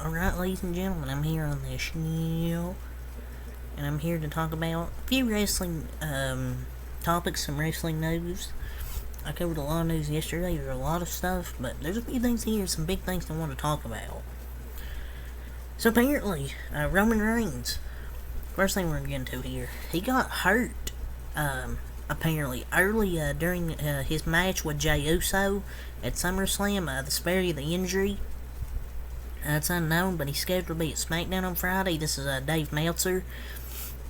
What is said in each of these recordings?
Alright, ladies and gentlemen, I'm here on this show, and I'm here to talk about a few wrestling topics, some wrestling news. I covered a lot of news yesterday, there's a lot of stuff, but there's a few things here, some big things I want to talk about. So apparently, Roman Reigns, first thing we're going to get into here, he got hurt, apparently, early during his match with Jey Uso at SummerSlam, the severity of the injury. It's unknown, but he's scheduled to be at SmackDown on Friday. This is Dave Meltzer.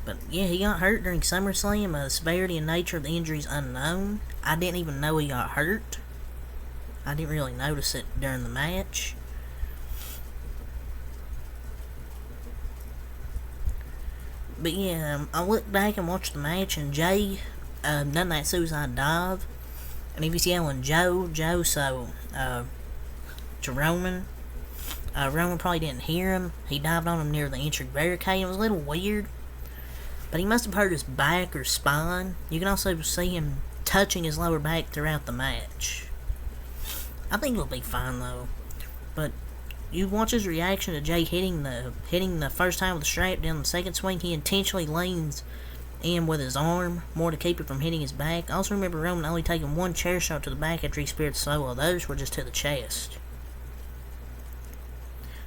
But yeah, he got hurt during SummerSlam. The severity and nature of the injury is unknown. I didn't even know he got hurt. I didn't really notice it during the match. But yeah, I looked back and watched the match, and Jey done that suicide dive. And he was yelling, Joe, Joe, so, to Roman. Roman probably didn't hear him. He dived on him near the entrance barricade. It was a little weird. But he must have hurt his back or spine. You can also see him touching his lower back throughout the match. I think he'll be fine though. But you watch his reaction to Jey hitting the first time with the strap down the second swing. He intentionally leans in with his arm more to keep it from hitting his back. I also remember Roman only taking one chair shot to the back after he speared Solo. The others were just to the chest.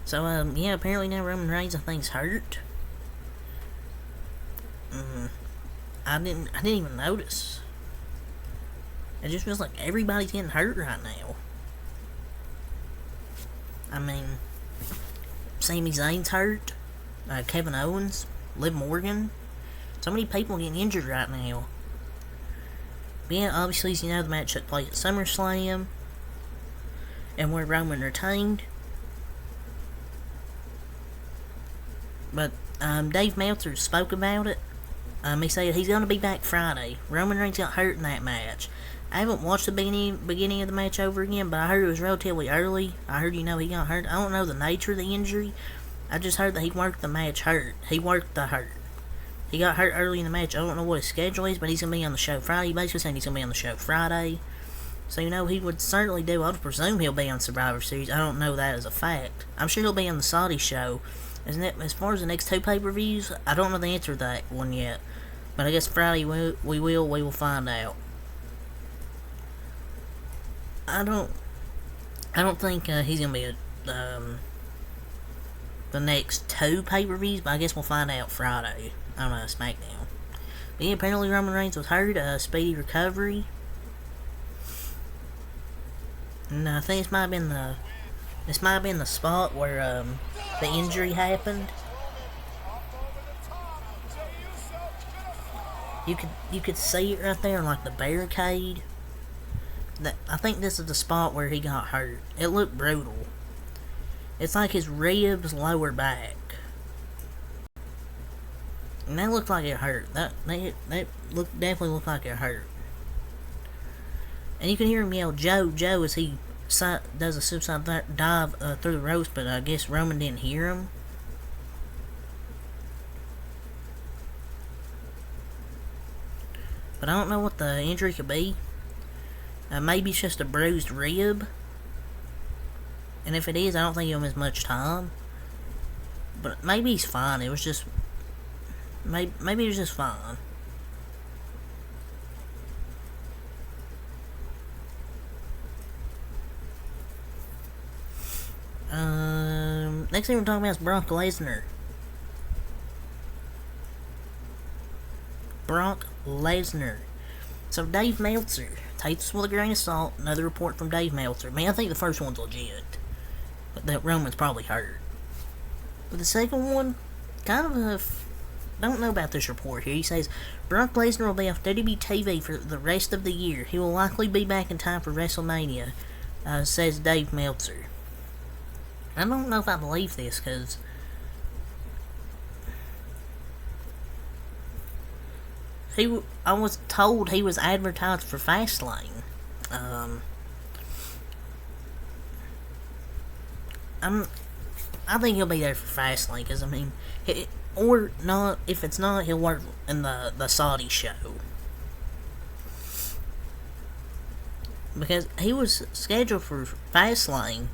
So, yeah, apparently now Roman Reigns, I think, is hurt. I didn't even notice. It just feels like everybody's getting hurt right now. I mean, Sami Zayn's hurt. Kevin Owens, Liv Morgan. So many people getting injured right now. But yeah, obviously, as you know, the match took place at SummerSlam. And where Roman retained. But Dave Meltzer spoke about it. He said he's going to be back Friday. Roman Reigns got hurt in that match. I haven't watched the beginning of the match over again, but I heard it was relatively early. I heard, he got hurt. I don't know the nature of the injury. I just heard that he worked the match hurt. He worked the hurt. He got hurt early in the match. I don't know what his schedule is, but he's going to be on the show Friday. He basically saying he's going to be on the show Friday. So, he would certainly do. I would presume he'll be on Survivor Series. I don't know that as a fact. I'm sure he'll be on the Saudi show. As far as the next two pay-per-views, I don't know the answer to that one yet. But I guess Friday we will find out. I don't think he's gonna be the next two pay-per-views, but I guess we'll find out Friday on SmackDown. But yeah, apparently Roman Reigns was hurt. Speedy recovery. And I think this might have been the spot where the injury happened. You could see it right there, like the barricade. I think this is the spot where he got hurt. It looked brutal. It's like his ribs, lower back, and that looked like it hurt. That definitely looked like it hurt. And you can hear him yell, Joe, Joe, as he does a suicide dive through the ropes, but I guess Roman didn't hear him. But I don't know what the injury could be. Maybe it's just a bruised rib. And if it is, I don't think he'll miss much time. But maybe he's fine. It was just... Maybe he was just fine. Next thing we're talking about is Brock Lesnar. Brock Lesnar. So Dave Meltzer, take this with a grain of salt. Another report from Dave Meltzer. Man, I think the first one's legit, but that Roman's probably hurt. But the second one, kind of don't know about this report here. He says Brock Lesnar will be off WWE TV for the rest of the year. He will likely be back in time for WrestleMania, says Dave Meltzer. I don't know if I believe this, because I was told he was advertised for Fastlane. I think he'll be there for Fastlane, because, or not, if it's not, he'll work in the Saudi show. Because he was scheduled for Fastlane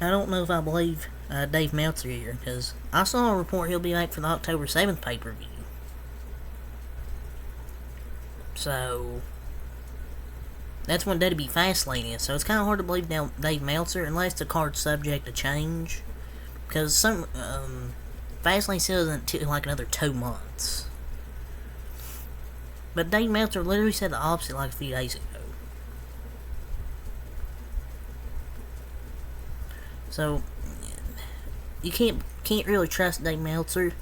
I don't know if I believe Dave Meltzer here, because I saw a report he'll be back for the October 7th pay-per-view. So, that's when WWE Fastlane is. So it's kind of hard to believe now Dave Meltzer, unless the card's subject to change. Because Fastlane still isn't until like another 2 months. But Dave Meltzer literally said the opposite like a few days ago. So, you can't really trust Dave Meltzer.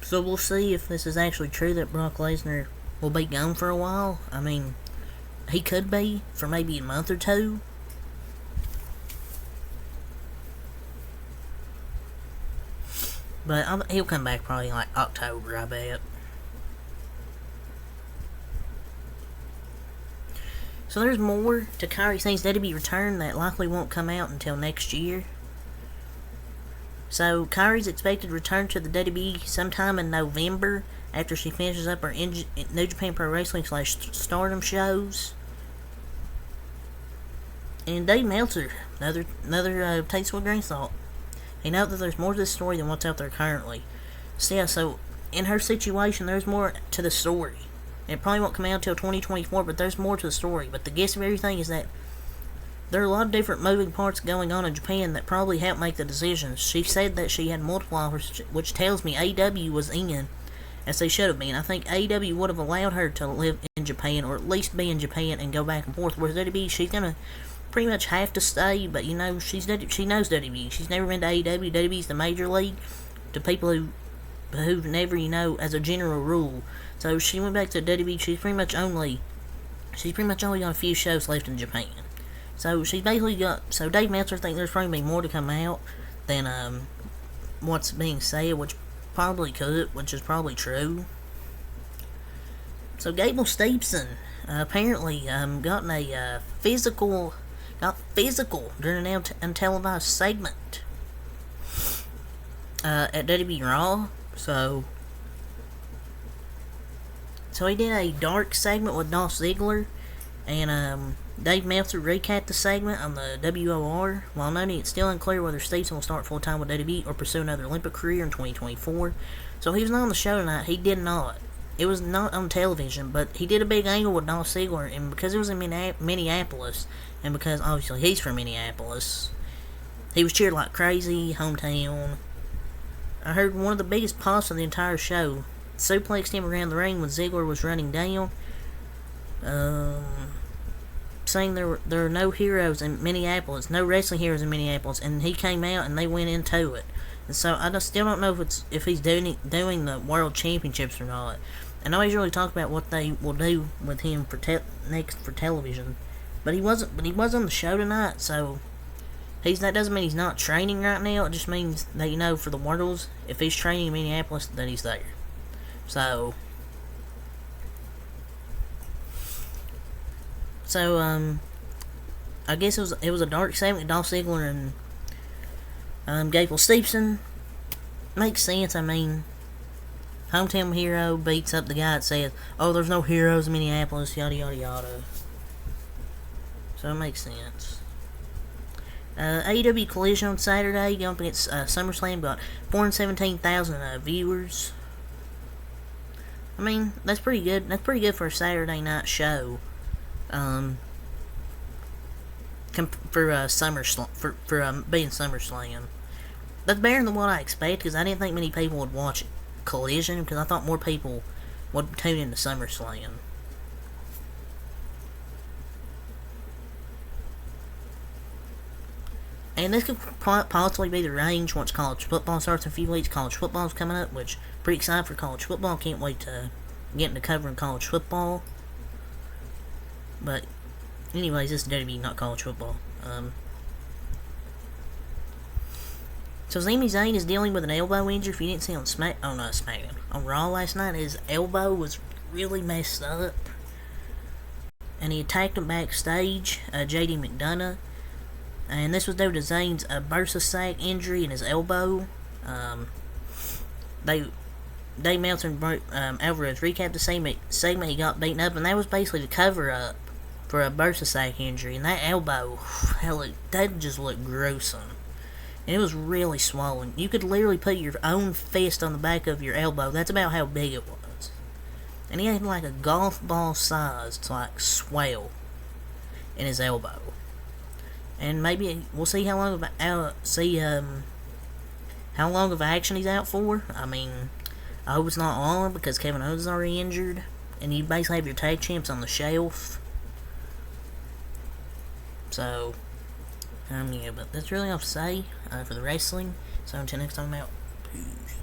So we'll see if this is actually true that Brock Lesnar will be gone for a while. I mean, he could be for maybe a month or two. But he'll come back probably like October, I bet. So there's more to Kairi Sane's WWE return that likely won't come out until next year. So Kairi's expected to return to the WWE sometime in November after she finishes up her New Japan Pro Wrestling / Stardom shows. And Dave Meltzer, another taste with a grain of salt. He knows that there's more to this story than what's out there currently. So yeah, so in her situation, there's more to the story. It probably won't come out until 2024, but there's more to the story. But the gist of everything is that there are a lot of different moving parts going on in Japan that probably helped make the decisions. She said that she had multiple offers, which tells me AEW was in, as they should have been. I think AEW would have allowed her to live in Japan, or at least be in Japan and go back and forth. Whereas WWE, she's gonna pretty much have to stay, but she knows WWE. She's never been to AEW. WWE's the major league to people who've never, as a general rule. So she went back to WWE. She's pretty much only got a few shows left in Japan. So she's basically got. So Dave Meltzer thinks there's probably be more to come out than what's being said, which is probably true. So Gable Steveson apparently got physical during an untelevised segment at WWE Raw. So he did a dark segment with Dolph Ziggler, and Dave Meltzer recapped the segment on the WOR, while noting it's still unclear whether Stevenson will start full-time with WWE or pursue another Olympic career in 2024. So he was not on the show tonight. He did not. It was not on television, but he did a big angle with Dolph Ziggler, and because it was in Minneapolis, and because obviously he's from Minneapolis, he was cheered like crazy, hometown. I heard one of the biggest pops of the entire show. Suplexed him around the ring when Ziggler was running down, saying there are no heroes in Minneapolis, no wrestling heroes in Minneapolis, and he came out and they went into it. And so I still don't know if he's doing the World Championships or not. And nobody's really talked about what they will do with him for television, but he was on the show tonight, so that doesn't mean he's not training right now. It just means that for the Worlds, if he's training in Minneapolis, that he's there. So I guess it was a dark segment. Dolph Ziggler and Gable Steveson. Makes sense. I mean, hometown hero beats up the guy that says, "Oh, there's no heroes in Minneapolis," yada yada yada. So it makes sense. AEW Collision on Saturday, going up against SummerSlam, got 417,000 viewers. I mean, that's pretty good. That's pretty good for a Saturday night show. For being SummerSlam, that's better than what I expected, because I didn't think many people would watch Collision, because I thought more people would tune into SummerSlam. And this could possibly be the range once college football starts in a few weeks. College football's coming up, which pretty excited for college football. Can't wait to get into covering college football. But anyways, this is WWE, not college football. So Sami Zayn is dealing with an elbow injury. If you didn't see on Raw last night, his elbow was really messed up, and he attacked him backstage, JD McDonough. And this was due to Zayn's bursa sac injury in his elbow. Dave Meltzer and Alvarez recapped the segment he got beaten up, and that was basically the cover up for a bursa sac injury, and that elbow, hell, that just looked gruesome. And it was really swollen. You could literally put your own fist on the back of your elbow. That's about how big it was. And he had like a golf ball sized like swell in his elbow. And maybe we'll see how long of action he's out for. I mean, I hope it's not long because Kevin Owens is already injured, and you basically have your tag champs on the shelf. So, yeah, but that's really all to say for the wrestling. So until next time, I'm out. Peace.